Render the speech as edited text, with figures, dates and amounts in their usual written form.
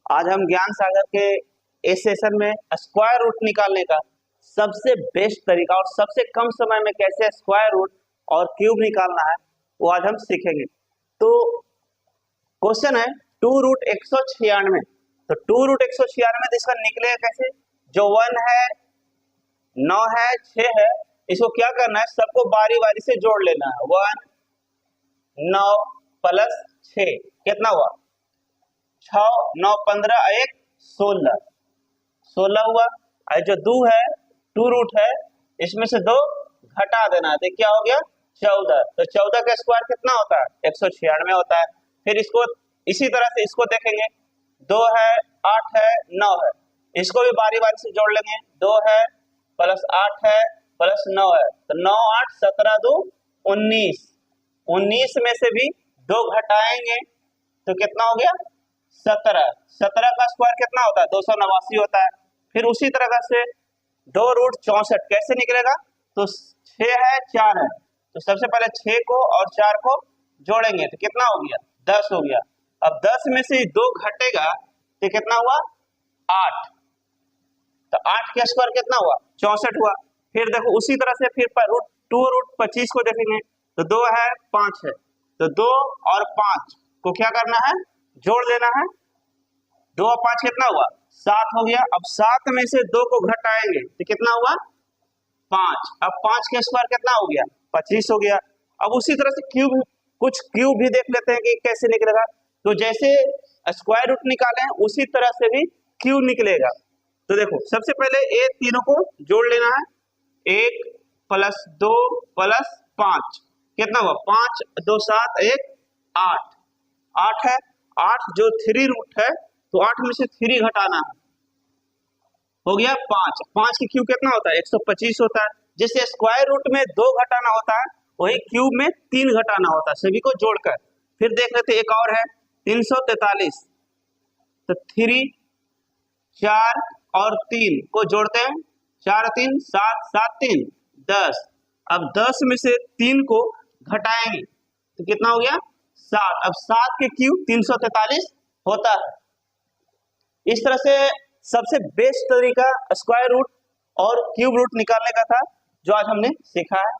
आज हम ज्ञान सागर के इस सेशन में स्क्वायर रूट निकालने का सबसे बेस्ट तरीका और सबसे कम समय में कैसे स्क्वायर रूट और क्यूब निकालना है वो आज हम सीखेंगे। तो क्वेश्चन है 2√196। तो 2√196 इसका निकलेगा कैसे? जो 1 है, 9 है, 6 है, इसको क्या करना है, सबको बारी बारी से जोड़ लेना है। 1 9 प्लस 6 कितना हुआ? 6 9 15 1 16 16 हुआ। और जो 2 है, 2 रूट है, इसमें से 2 घटा देना है तो क्या हो गया? 14। तो 14 का स्क्वायर कितना होता है? 196 होता है। फिर इसको इसी तरह से इसको देखेंगे, 2 है, 8 है, 9 है, इसको भी बारी बारी से जोड़ लेंगे। 2 है प्लस 8 है प्लस 9 है, तो 9 8 17 2 19। 19 में से भी 2 घटाएंगे तो कितना हो गया? 17। 17 का स्क्वायर कितना होता है? 289 होता है। फिर उसी तरह से 2√64 कैसे निकलेगा? तो 6 है, 4 है, तो सबसे पहले 6 को और 4 को जोड़ेंगे तो कितना हो गया? 10 हो गया। अब 10 में से 2 घटेगा तो कितना हुआ? 8। तो 8 का स्क्वायर कितना हुआ? 64 हुआ। फिर देखो उसी तरह से फिर 2√25 को देखेंगे तो 2 है, 5 है, तो 2 और 5 को क्या करना है? जोड़ देना है। 2 और 5 कितना हुआ? 7 हो गया। अब 7 में से 2 को घटाएंगे तो कितना हुआ? 5। अब 5 का स्क्वायर कितना हो गया? 25 हो गया। अब उसी तरह से क्यूब, कुछ क्यूब भी देख लेते हैं कि कैसे निकलेगा। तो जैसे स्क्वायर रूट निकाले उसी तरह से भी क्यूब निकलेगा। तो देखो सबसे पहले ये तीनों को जोड़ लेना है। 1 प्लस 2 प्लस 5 कितना हुआ? 5 2 7 1 8। 8 है, 8 जो 3 रूट है तो 8 में से 3 घटाना है, हो गया 5। 5 की क्यूब कितना होता है? 125 होता है। जैसे स्क्वायर रूट में 2 घटाना होता है वही क्यूब में 3 घटाना होता है, सभी को जोड़कर। फिर देख लेते एक और है 343। तो 3 4 और 3 को जोड़ते हैं, 4 3 7 7 3 10। अब 10 में से 3 को घटाएंगे तो कितना हो गया? 7। अब 7 के क्यूब 343 होता है। इस तरह से सबसे बेस्ट तरीका स्क्वायर रूट और क्यूब रूट निकालने का था जो आज हमने सीखा है।